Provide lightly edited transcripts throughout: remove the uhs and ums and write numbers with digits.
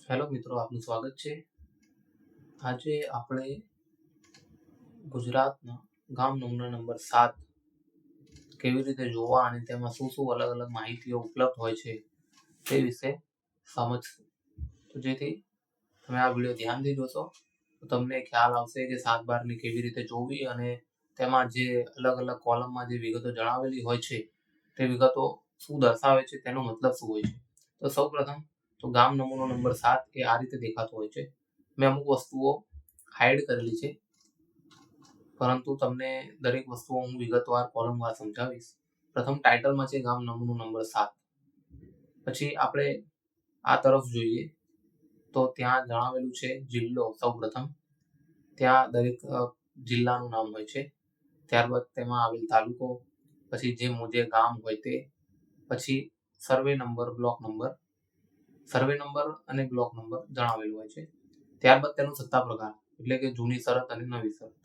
Hello મિત્રો, આપનું સ્વાગત છે. આજે આપણે ગુજરાતના ગામ નમૂના નંબર 7 કેવી રીતે જોવા અને તેમાં શું શું અલગ અલગ માહિતીઓ ઉપલબ્ધ હોય છે તે વિશે સમજશું. તો જેથી તમે આ વિડીયો ધ્યાનથી જોશો તો તમને ખ્યાલ આવશે કે 7 બારની કેવી રીતે જોવી અને તેમાં જે અલગ અલગ કોલમમાં જે વિગતો જણાવેલી હોય છે તે વિગતો શું દર્શાવે છે, તેનો મતલબ શું હોય છે. તો સૌપ્રથમ તો ગામ નમૂનો નંબર 7 એ આ રીતે દેખાતો હોય છે. મેં અમુક વસ્તુઓ હાઈડ કરેલી છે, પરંતુ તમને દરેક વસ્તુઓ હું વિગતવાર કોલમવાર સમજાવીશ. પ્રથમ ટાઇટલમાં છે ગામ નમૂનો નંબર 7. પછી આપણે આ તરફ જોઈએ તો ત્યાં જણાવેલું છે જિલ્લો. સૌપ્રથમ ત્યાં દરેક જિલ્લાનું નામ હોય છે. ત્યારબાદ તેમાં આવેલ તાલુકો, પછી જે ગામ હોય તે, પછી survey number, block number, survey number અને બ્લોક નંબર જણાવેલું હોય છે. ત્યારબાદ તેનું સત્તા પ્રકાર એટલે કે જૂની શરત અને નવી શરત.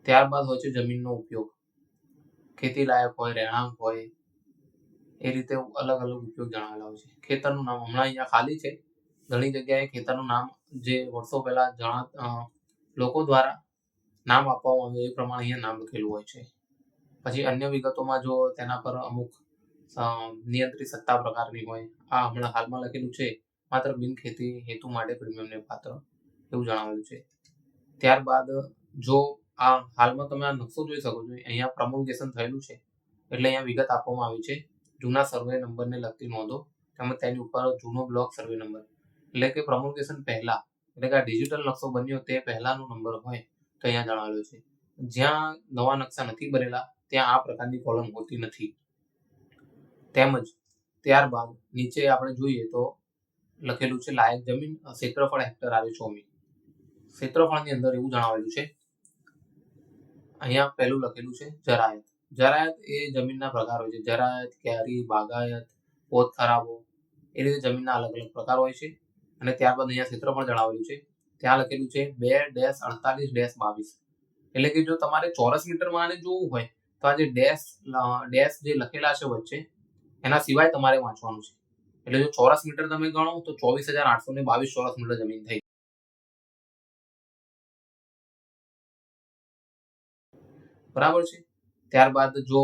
ત્યારબાદ હોય છે જમીનનો ઉપયોગ, ખેતી લાયક હોય, રહેણાંક હોય, એ રીતે અલગ અલગ ઉપયોગ જણાવેલા હોય છે. ખેતરનું નામ હમણાં અહીંયા ખાલી છે. ઘણી જગ્યાએ ખેતરનું નામ જે વર્ષો પહેલા લોકો દ્વારા નામ આપવામાં આવ્યું એ પ્રમાણે અહીંયા નામ લખેલું હોય છે. પછી અન્ય વિગતોમાં જો તેના પર અમુક નિયંત્રિત સત્તા પ્રકારની હોય, આ હમણાં હાલમાં લખેલું છે માત્ર બિનખેતી હેતુ માટે પ્રીમિયમને પાત્ર, એવું જણાવેલું છે. ત્યારબાદ જો આ હાલમાં તમે આ નકશો જોઈ શકો છો, અહીંયા પ્રમોલ્ગેશન થયેલું છે એટલે અહીંયા વિગત આપવામાં આવી છે જૂના સર્વે નંબરને લગતી નોંધો તેમજ તેની ઉપર જૂનો બ્લોક સર્વે નંબર, એટલે કે પ્રમોલ્ગેશન પહેલા, એટલે કે આ ડિજિટલ નકશો બન્યો તે પહેલાનો નંબર હોય તો અહીંયા જણાવેલો છે. જ્યાં નવા નકશા નથી બનેલા ત્યાં આ પ્રકારની કોલમ હોતી નથી. તેમજ ત્યારબાદ નીચે આપણે જોઈએ તો લખેલું છે લાયક જમીન, ક્ષેત્રફળ હેક્ટર આવે 6 મી. ક્ષેત્રફળની અંદર એવું જણાવેલું છે, અહીંયા પહેલું લખેલું છે જરાયત. જરાયત એ જમીનના પ્રકાર હોય છે. જરાયત, ક્યારી, બાગાયત, પોત ખરાબો, એ રીતે જમીનના અલગ અલગ પ્રકાર હોય છે. અને ત્યારબાદ અહીંયા ક્ષેત્રફળ જણાવેલું છે. ત્યાં લખેલું છે 2-48-22. એટલે કે જો તમારે ચોરસ મીટરમાં આને જોવું હોય તો આ જે ડેશ જે લખેલા છે વચ્ચે એના સિવાય તમારે વાંચવાનું છે. એટલે જો ચોરસ મીટર તમે ગણો તો 24,822 ચોરસ મીટર જમીન થઈ. બરાબર છે. ત્યારબાદ જો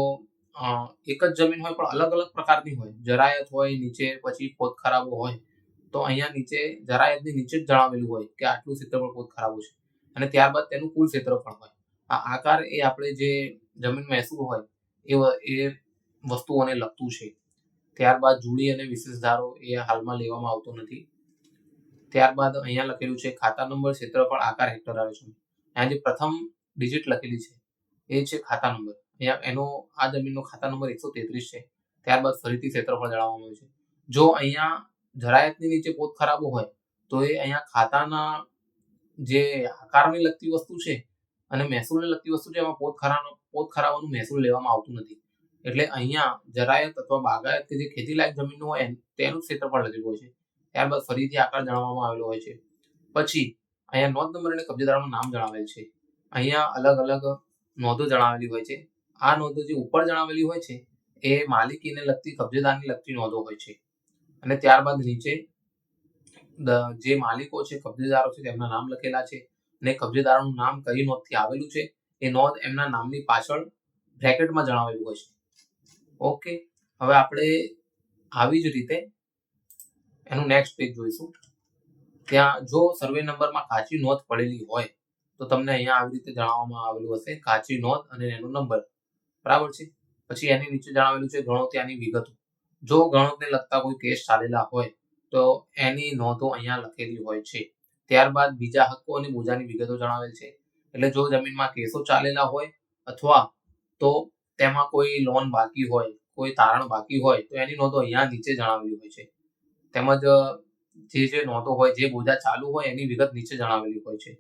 એક જ જમીન હોય પણ અલગ અલગ પ્રકારની હોય, જરાયત હોય નીચે, પછી પોત ખરાબો હોય, તો અહીંયા નીચે જરાયતની નીચે જ જણાવેલું હોય કે આટલું ક્ષેત્રફળ પોત ખરાબો છે અને ત્યારબાદ તેનું કુલ ક્ષેત્રફળ હોય. આ આકાર એ આપણે જે જમીન મહેસૂલ હોય એ વસ્તુઓને લગતું છે. ત્યારબાદ જુડી અને વિશેષ ધારો એ હાલમાં લેવામાં આવતો નથી. ત્યારબાદ અહીંયા લખેલું છે ખાતા નંબર, ક્ષેત્રફળ, આકાર હેક્ટર આવે છે. અહીંયા જે પ્રથમ ડિજિટ લખેલી છે એ છે ખાતા નંબર. અહીંયા એનો આ જમીનનો ખાતા નંબર 133 છે. ત્યારબાદ ફરીથી ક્ષેત્રફળ જણાવવામાં આવ્યું છે. જો અહીંયા જરાયતની નીચે પોત ખરાબો હોય તો એ અહીંયા ખાતાના જે આકારને લગતી વસ્તુ છે અને મહેસૂલને લગતી વસ્તુ છે, એમાં પોત ખરાબાનું મહેસૂલ લેવામાં આવતું નથી. એટલે અહીંયા જરાયત અથવા બાગાયત કે જે ખેતી લાયક જમીન હોય તેનું ક્ષેત્રફળ લખેલું હોય છે. ત્યારબાદ ફરીથી આકાર જણાવવામાં આવેલો હોય છે. પછી અહીંયા નોંધ નંબર અને કબજેદારનું નામ જણાવેલ છે. અહીંયા અલગ અલગ નોંધો જણાવેલી હોય છે. આ નોંધો જે ઉપર જણાવેલી હોય છે એ માલિકીને લગતી, કબજેદારને લગતી નોંધો હોય છે. અને ત્યારબાદ નીચે જે માલિકો છે, કબજેદારો છે, તેમના નામ લખેલા છે અને કબજેદારોનું નામ કઈ નોંધથી આવેલું છે એ નોંધ એમના નામની પાછળ બ્રેકેટમાં જણાવેલું હોય છે. ઓકે, હવે આપણે આવી જ રીતે એનું નેક્સ્ટ પેજ જોઈશું. ત્યાં જો સર્વે નંબરમાં કાચી નોંધ પડેલી હોય તો તમને અહીંયા આવી રીતે જણાવવામાં આવેલું હશે કાચી નોંધ અને એનો નંબર. બરાબર છે. પછી એની નીચે જણાવેલું છે ગણોત્યાની વિગતો. જો ગણોતને લગતા કોઈ કેસ ચાલેલા હોય તો એની નોંધો અહીંયા લખેલી હોય છે. ત્યારબાદ બીજા હક્કો અને બોજાની વિગતો જણાવેલ છે. એટલે જો જમીનમાં કેસો ચાલેલા હોય અથવા તો તેમાં કોઈ લોન બાકી હોય, કોઈ તારણ બાકી હોય તો એની નોંધો અહીંયા નીચે જણાવેલી હોય છે. તેમજ જે નોંધો હોય, જે બોજા ચાલુ હોય એની વિગત નીચે જણાવેલી હોય છે.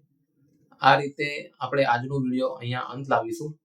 આ રીતે આપણે આજનો વિડીયો અહીંયા અંત લાવીશું.